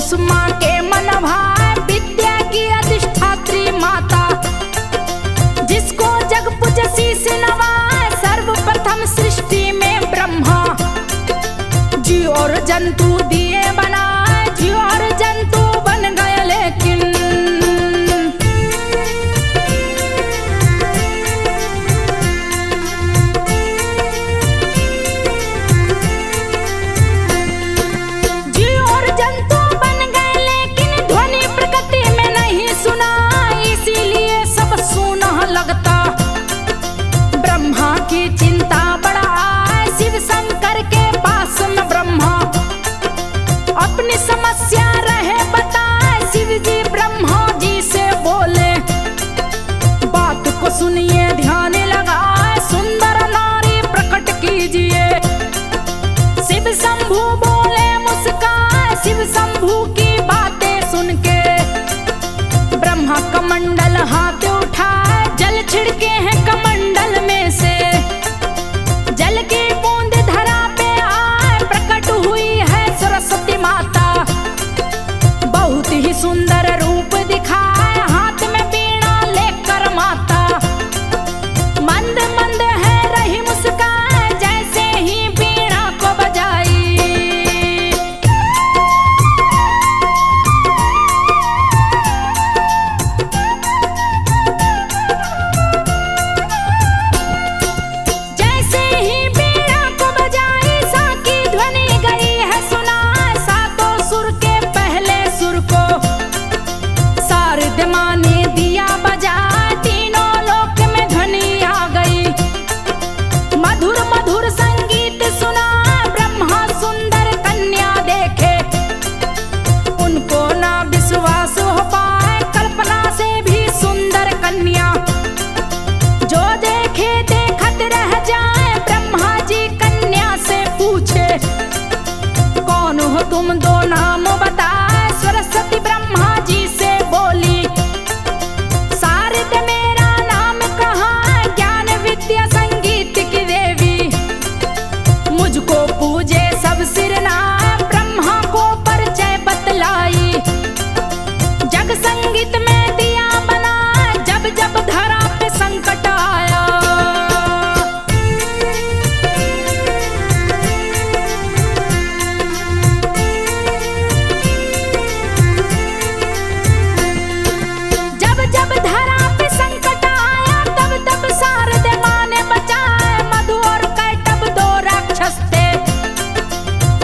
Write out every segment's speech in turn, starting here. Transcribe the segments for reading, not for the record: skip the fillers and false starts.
सुषमा के मन भाए, विद्या की अधिष्ठात्री माता, जिसको जग पूज शीस नवाए, सर्वप्रथम सृष्टि में ब्रह्मा। जीव और जंतु दिए बनाए, जीव और जंतु बन गए लेकिन चिंता बढ़ाए, शिव शंकर के पास में ब्रह्मा अपनी समस्या रहे बताए। शिव जी ब्रह्मा जी से बोले, बात को सुनिए ध्यान लगाए, सुंदर नारी प्रकट कीजिए। शिव शंभु बोले मुस्काए, शिव शंभु की बातें सुन के ब्रह्मा कमंडल हाथ उठाए, जल छिड़के हैं कमंडल में से, जल की बूंद धरा पे आए, प्रकट हुई है सरस्वती माता। बहुत ही सुंदर रूप दिखाए, हाथ में वीणा लेकर माता, मंद मंद है रही मुस्काए, जैसे ही वीणा को बजाई। तुम दो नाम बताए, सरस्वती ब्रह्मा जी से बोली, शारद मेरा नाम कहाँ, ज्ञान विद्या संगीत की देवी। मुझको पूजे सब सिर नाम, ब्रह्मा को परिचय बतलाई। जग संगीत में दिया बना, जब जब धरा पे संकट आया।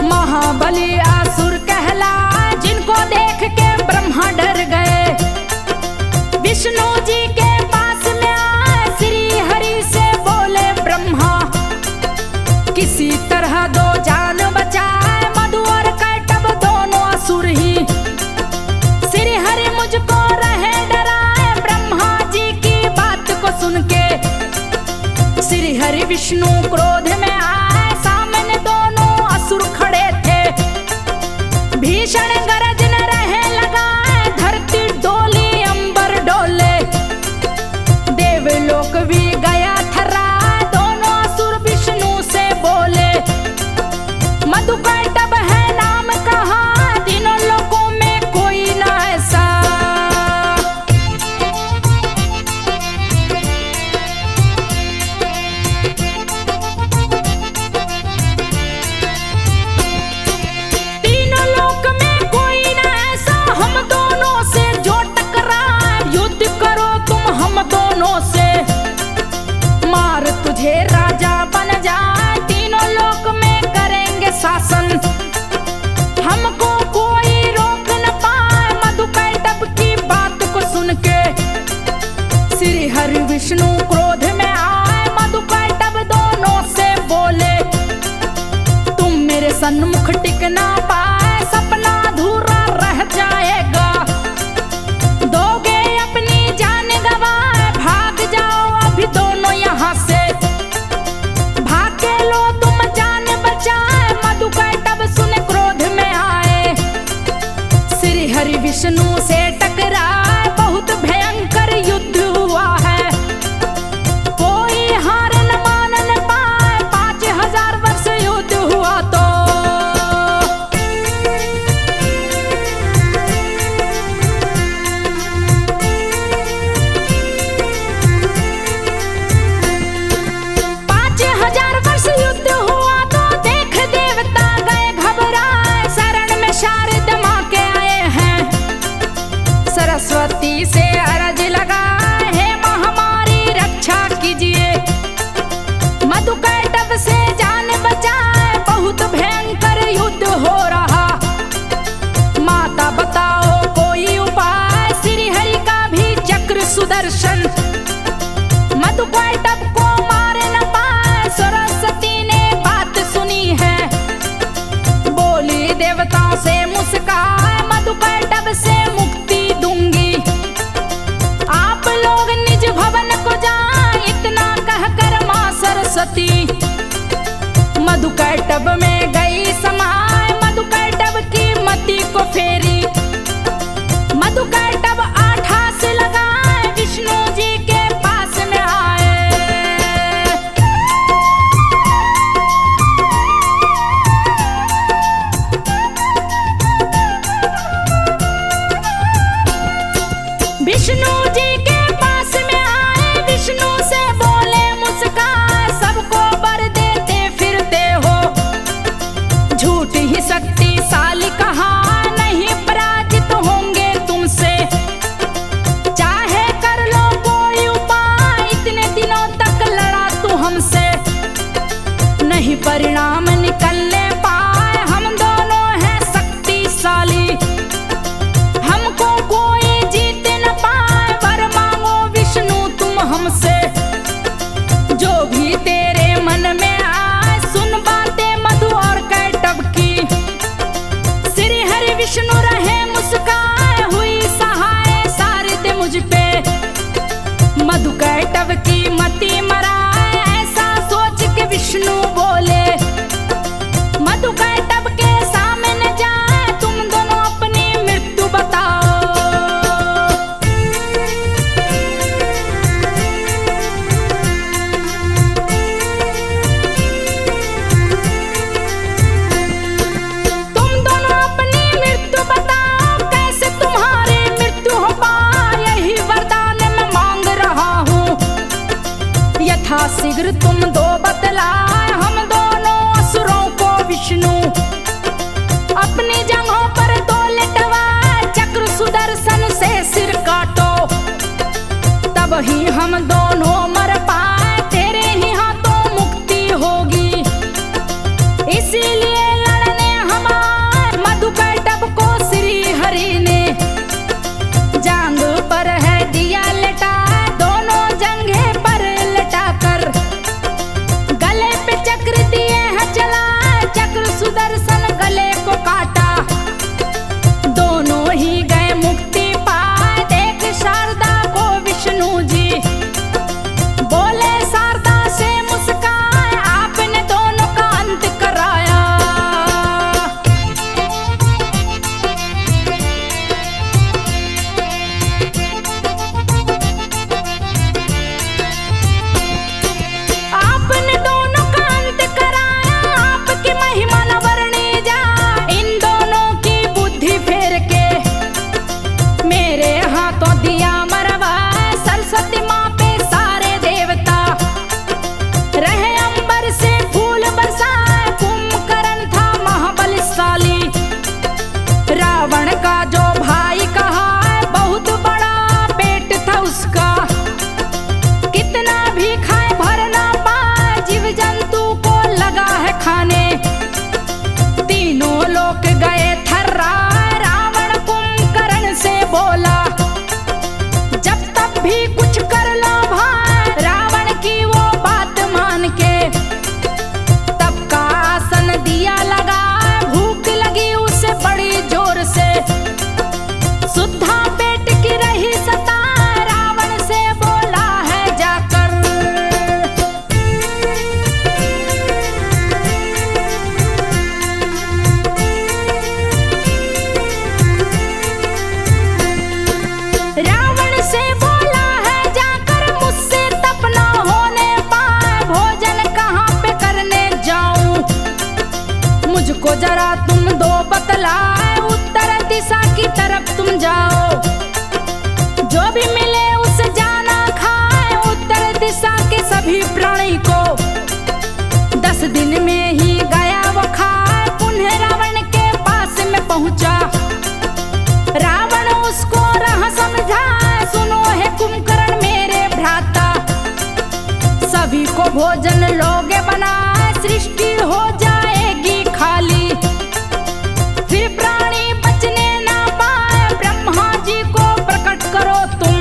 महाबली असुर कहलाए, जिनको देख के ब्रह्मा डर गए। विष्णु जी के पास में आए, श्री हरि से बोले ब्रह्मा, किसी तरह दो जान बचाए, मधु और कैटभ दोनों असुर ही। श्री हरि मुझको रहे डराए, ब्रह्मा जी की बात को सुन के श्री हरि विष्णु क्रोध में आए, सामने दोनों असुर खड़े थे। भीषण गरजन रहे लगाए, धरती डोली अंबर डोले, देवलोक भी गया थर्रा। दोनों असुर विष्णु से बोले, मधु कैटभ है नाम कहाँ, तीनों लोकों में कोई ना ऐसा। तुझे राजा बन जाए, तीनों लोक में करेंगे शासन, हमको कोई रोक न पाए। मधु कैटभ की बात को सुन के श्री हरि विष्णु क्रोध में आए, मधु कैटभ दोनों से बोले, तुम मेरे सन्मुख टिक ना पाए, सपना अधूरा रह जाएगा। दोगे अपनी जान गवाए, भाग जाओ अभी दोनों यहाँ से। विष्णु से टकराए, बहुत भयंकर युद्ध हुआ है, कोई हार न मान न पाए। 5000 वर्ष युद्ध हुआ तो सुदर्शन। मधुकैटभ को मार न पाए, सरस्वती ने बात सुनी है। बोली देवताओं से मुस्काए, मधुकैटभ से मुक्ति दूंगी। आप लोग निज भवन को जाएं, इतना कहकर मां सरस्वती मधुकैटभ में गई समाए। मधुकैटभ की मति को फेरी, मधुकैटभ आठास लगाए, विष्णु जी के पास में आए। विष्णु जी के पास में आए, विष्णु से बोले मुस्काए, सबको वर देते फिरते हो, झूठ ही शक्तिशाली कहा, नहीं पराजित होंगे तुमसे। चाहे कर लो कोई उपाय, इतने दिनों तक लड़ा तू हमसे, नहीं परिणाम निकलने पाए। हम दोनों हैं शक्तिशाली, हमको कोई जीत न पाए। वर मांगो विष्णु तुम हमसे, जो भी तेरे मन में आए। सुन बातें मधु और कैटभ की, श्री हरि विष्णु रहे मुस्काए, हुई सहाय शारद मुझ पे। मधुकैटभ की मति मराए, ऐसा सोच के विष्णु बोले, मधुकैटभ के सामने जाए, तुम दोनों अपनी मृत्यु बताओ। तुम दोनों अपनी मृत्यु बताओ, कैसे तुम्हारी मृत्यु हो पाए, यही वरदान मैं मांग रहा हूँ। यथाशीघ्र तुम दो बतलाए, हम दोनों असुरों को विष्णु अपनी जगहों पर दो लिटवाए। चक्र सुदर्शन से सिर काटो, तब ही हम दोनों मर पाए, तेरे ही हाथों मुक्ति होगी। इसीलिए लड़ने हम आए, मधुकैटभ को श्री हरि ने जांग पर है दिया लटाए। दोनों जंघे पर लटाकर गले पे चक्र दिए हैं चलाए, चक्र सुदर्शन गले को काटा, दोनों ही गए मुक्ति पाए। देख शारदा को विष्णु जी बोले, शारदा से मुस्काए, आपने दोनों का अंत कराया। आपने दोनों का अंत कराया, आपकी महिमा न वर्णी जाए। इन दोनों की बुद्धि फेर के मेरे हाथों दिया मरवाए। सरस्वती माँ पे सारे देवता रहे, अंबर से फूल बरसाए। कुंभकर्ण था महाबलशाली, रावण का जो भाई कहा है, बहुत बड़ा पेट था उसका, कितना भी खाए भर ना पाए। जीव जंतु को लगा है खाने, तीनों लोग गए थर्राए। रावण कुंभकर्ण से बोला, जब तब भी कुछ कर लो भाई। रावण की वो बात मान के तब का आसन दिया लगा, भूख लगी उसे बड़ी जोर से, सुद्धा पेट की रही सता। रावण से बोला है जाकर, रावण से बोला है जाकर, मुझसे तप न होने पाए। भोजन कहाँ पे करने जाऊं, मुझको जरा तुम दो बतलाए। उत्तर दिशा की तरफ तुम जाओ, जो भी मिले उसे जाना खाए। उत्तर दिशा के सभी प्राणी को 10 दिन में ही गया वो खाए। पुनः रावण के पास में पहुंचा, रावण उसको राह समझा। सुनो है कुंभकर्ण मेरे भ्राता, सभी को भोजन लोगे बनाए, सृष्टि हो जाएगी खाली, फिर प्राणी बचने ना पाए। ब्रह्मा जी को प्रकट करो तुम,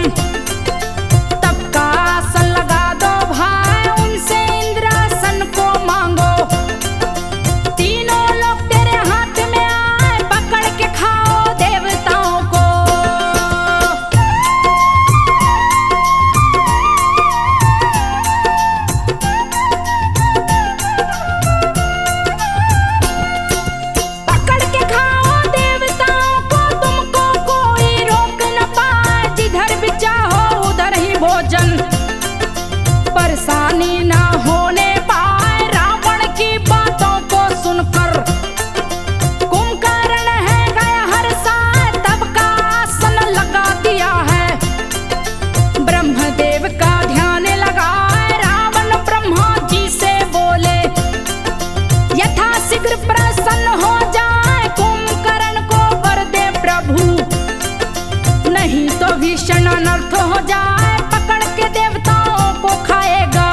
हो जाए पकड़ के देवताओं को खाएगा,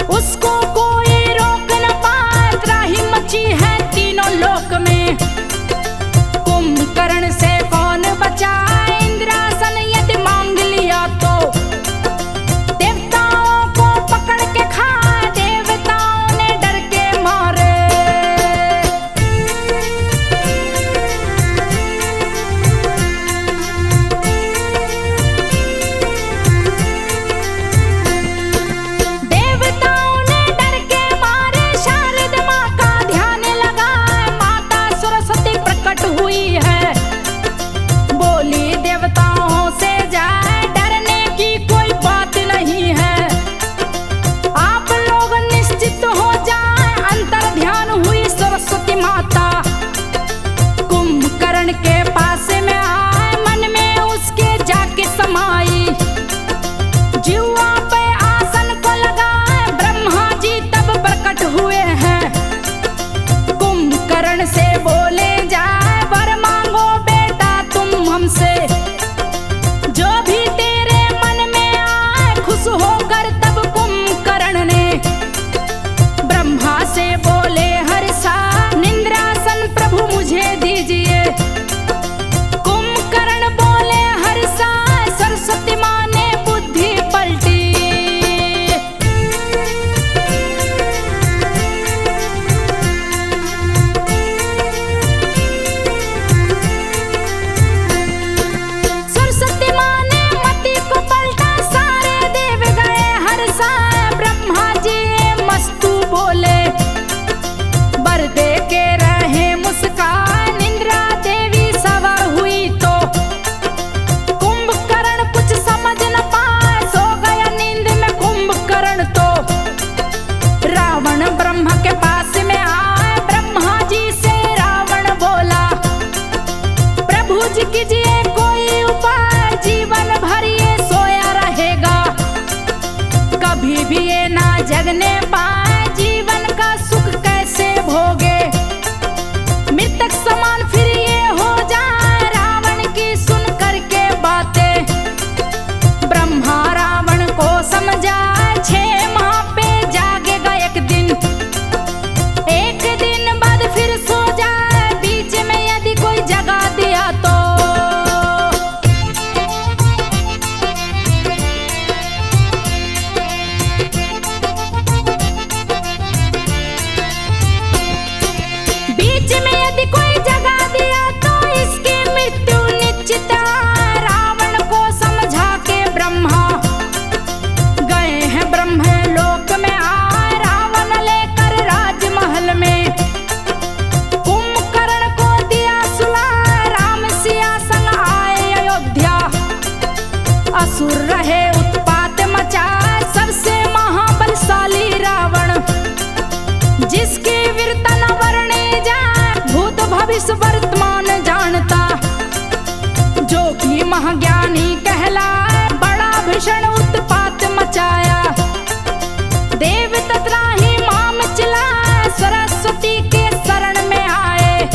उसको कोई रोक न पाए। त्राही मची है तीनों लोक में, कुंभकर्ण से कौन बचाए। इंद्रासन यदि मांग लिया तो देवताओं को पकड़ के खाए, देवताओं ने डर के मारे। देवताओं ने डर के मारे, शारद माँ का ध्यान लगाए। माता सरस्वती प्रकट हुई है, बोली देवताओं से जाए, डरने की कोई बात नहीं है। आप लोग निश्चित हो जाए। अंतर ध्यान हुई सरस्वती माता, कुंभकर्ण के पास में आए, मन में उसके जाके समाई। जीवा पे आसन को लगाए, ब्रह्मा जी तब प्रकट हुए हैं। कुंभकर्ण से बोले जाए, वर मांगो बेटा तुम हमसे, जो भी तेरे मन में आए। खुश होकर तब कुंभकर्ण ने ब्रह्मा से बोले, हर्षा निंद्रासन प्रभु मुझे दीजिए। कुंभकर्ण बोले, हर्षा। सरस्वती माँ ने बुद्धि पलटी, सरस्वती माँ ने मति को पलटा, सारे देव गए हर्षा। ब्रह्मा जी मस्तु बोले, वर दे के रहे मुस्कान। इंद्रा देवी सवार हुई तो कुंभकर्ण कुछ समझ न पाए, सो गया नींद में कुंभकर्ण तो। रावण ब्रह्मा के पास में आए, ब्रह्मा जी से रावण बोला, प्रभु जी कीजिए कोई उपाय, जीवन भर ये सोया रहेगा, कभी भी ये ना जगने पाए। जीवन का सुख कैसे भोगे, मृतक समान फिर ये हो जाए। रावण की सुन करके बातें ब्रह्मा रावण को समझाए। 6 माह पे जागेगा एक दिन बाद फिर सो जाए। बीच में यदि कोई जगा दिया तो बीच में यदि कोई जगा दिया तो इसकी मृत्यु निश्चित। रावण को समझा के ब्रह्मा गए हैं ब्रह्म लोक में आए, रावण लेकर राजमहल में। कुंभकर्ण को दिया सुला, राम सिया संग आए अयोध्या। असुर रहे उत्पात मचाए, सबसे महाबलशाली रावण, जिसकी वीरता न वर्णी जाए। भूत भविष्य वर्तमान जानता, जो कि महाज्ञानी कहलाए। बड़ा भीषण उत्पात मचाया, देव तत्राही माम चिल्लाए। सरस्वती के शरण में आए,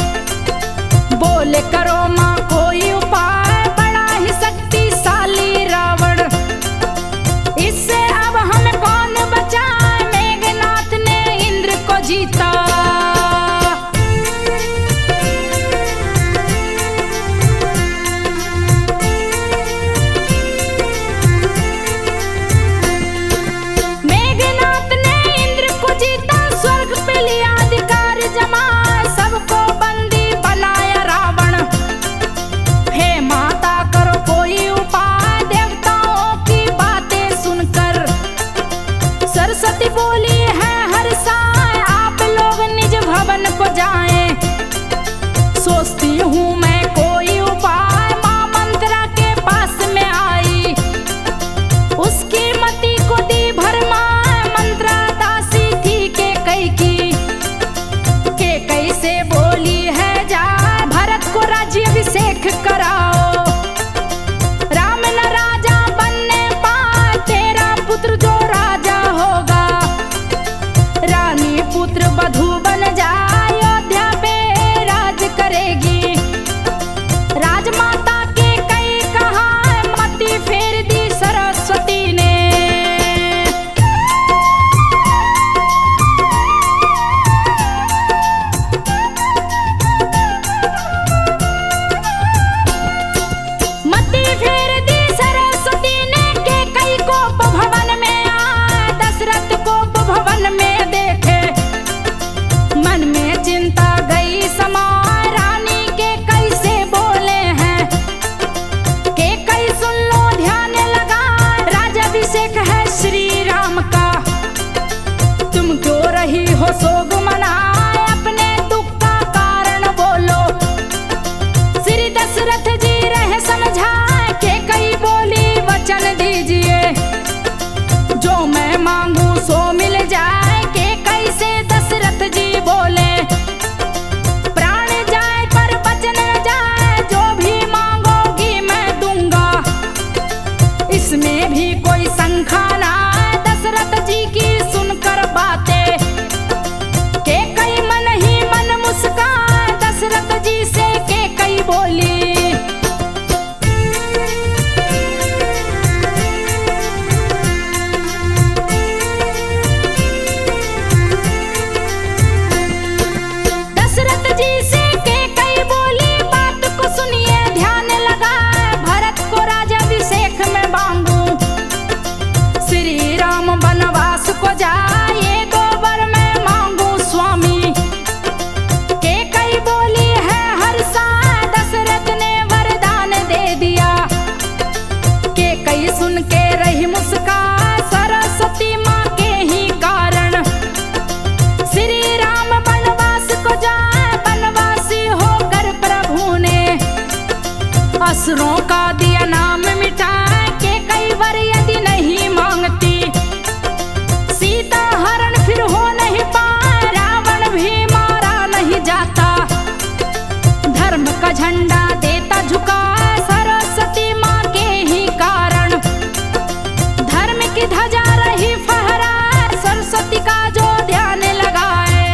बोले करो माँ कोई उपाय। बड़ा ही शक्तिशाली रावण, इससे अब हमें कौन बचाए। मेघनाथ ने इंद्र को जीता, मेघनाथ ने इंद्र को जीता। स्वर्ग पे लिया अधिकार जमा, सबको बंदी बनाया रावण। हे माता करो कोई उपाय, देवताओं की बातें सुनकर सरस्वती बोली है, हर्षा आप लोग निज भवन को जाएं। सोचती हूँ मैं कोई उपाय। माँ मंत्रा के पास में आई, उसकी मति को दी भरमाए। मंत्रा दासी थी के कई से बोली है, जा भरत को राज्याभिषेक कराओ। राम न राजा बनने पाए, तेरा पुत्र जो राजा होगा। रानी पुत्र वधू बन जाए, अयोध्या पे राज करेगी। दशरथ जी रहे समझाए के कई बोली वचन दीजिए, जो मैं मांगू सो मिल जाए। के कई से दशरथ जी बोले, प्राण जाए पर वचन न जाए, जो भी मांगोगी मैं दूंगा, इसमें भी कोई शंका ना। दशरथ जी की सुनकर बातें के कई मन ही मन मुस्कान। दशरथ जी से के कई बोली, दशरथ जी से के कई बोली, बात को सुनिए ध्यान लगाए। भरत को राज्याभिषेक में मांगू, श्री राम वनवास को जाए, दो वर में मांगू स्वामी। के कई बोली है हर्षा, दशरथ ने वरदान दे दिया। के कई सुन के रही मुस्कान, सरस्वती माँ के ही कारण। श्री राम वनवास को जाए, वनवासी होकर प्रभु ने असुरों का दिया नाम मिटाए। के कई वर यदि नहीं मांगती, सीता हरण फिर हो नहीं पाए, रावण भी मारा नहीं जाता, धर्म का झंडा देता झुका। सरस्वती माँ के ही कारण धर्म की ध्वजा रही फहरा, सरस्वती का जो ध्यान लगाए।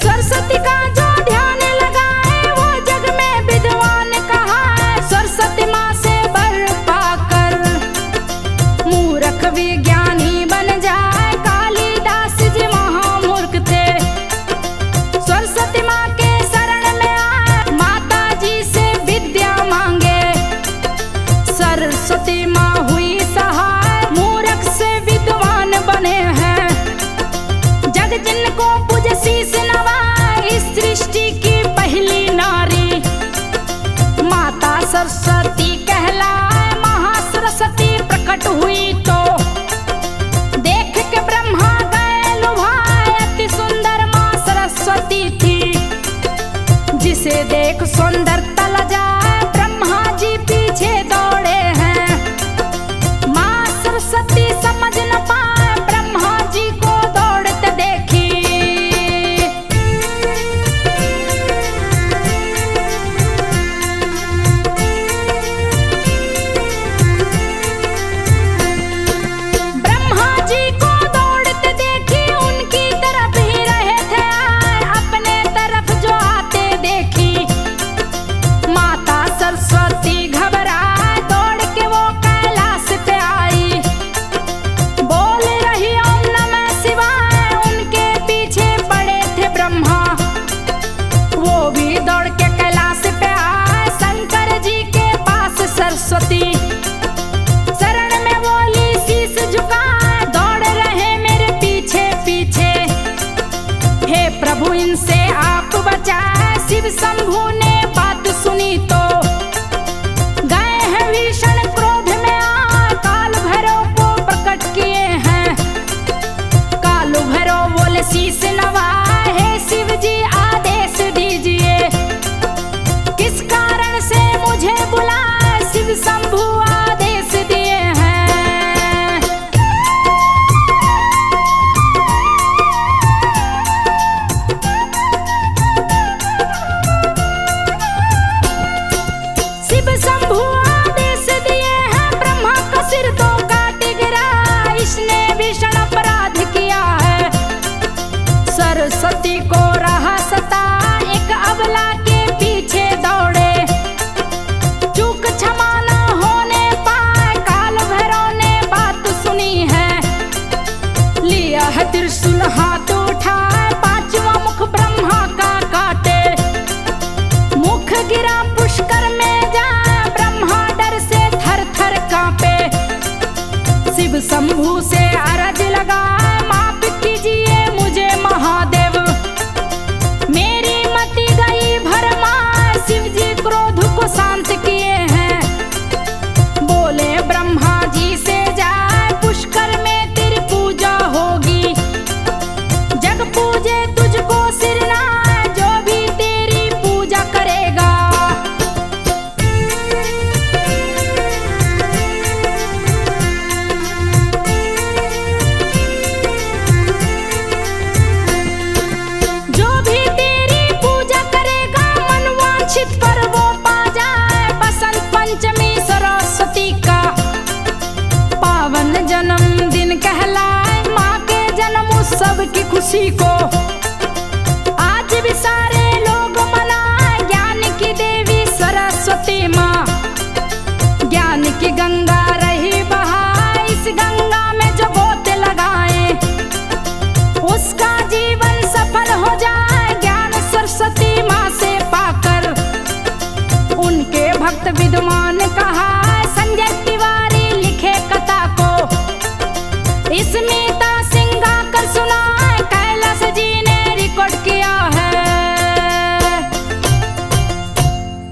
सरस्वती का जो ध्यान लगाए, वो जग में विद्वान कहा। सरस्वती माँ से वर पाकर मूर्ख विज्ञानी बन जाए। कालिदास जी महामूर्ख थे, सरस्वती माँ के शरण में आए, माता जी से विद्या मांगे। सरस्वती माँ हुई सहाय, मूर्ख से विद्वान बने हैं। जग जिनको पूज शीस नवाए, इस सृष्टि की पहली नारी माता सरस्वती कहलाए। महासरस्वती प्रकट हुई तो देख के ब्रह्मा गए लुभाए। अति सुंदर माँ सरस्वती थी, जिसे देख सुंदरता लजाए। ब्रह्मा जी पीछे दौड़े हैं, माँ सरस्वती समझ न पाए, ब्रह्मा जी को दौड़ते देखी। ब्रह्मा जी को दौड़ते देखी, उनकी तरफ ही रहे थे आए, अपने तरफ जो आते देखी। माता सरस्वती घबराए, दौड़ के वो कैलाश पे आई। बोल रही ओम नमः शिवाय, उनके पीछे पड़े थे ब्रह्मा, वो भी दौड़ के कैलाश पे आए। शंकर जी के पास सरस्वती शरण में बोली, शीश झुका, दौड़ रहे मेरे पीछे पीछे। हे प्रभु इनसे आप बचाए। शिव शंभु ने बात सुनी तो गए हैं भीषण क्रोध में आ, काल भैरव को प्रकट किए हैं। कालू भैरव बोले शीश नवाए, हे शिव जी आदेश दीजिए, किस कारण से मुझे बुलाए। शिव शंभु आदेश दिए हैं। शिव शंभु आदेश दिए हैं, ब्रह्मा का सिर तो काट गिरा, इसने भीषण अपराध किया है। सरस्वती को रहा सता, एक अबला के पीछे दौड़े, चूक क्षमा न होने पाए। काल भैरव ने बात सुनी है, लिया है त्रिशूल हाथ उठाए, पांचवा मुख ब्रह्मा का काटे। मुख गिरा पुष्कर में जाए, ब्रह्मा डर से थर थर कांपे। शिव शंभु से अरज लगा, माफ कीजिए मुझे महादेव, मेरी मति गई भरमा। शिव जी क्रोध को शांत किए हैं, बोले ब्रह्मा जी से जा, सबकी खुशी को आज भी सारे लोग मनाएं। ज्ञान की देवी सरस्वती माँ, ज्ञान की गंगा रही बहाए, इस गंगा में जो गोते लगाए उसका जीवन सफल हो जाए। ज्ञान सरस्वती माँ से पाकर उनके भक्त विद्वान कहा, संजय तिवारी लिखे कथा को इसमें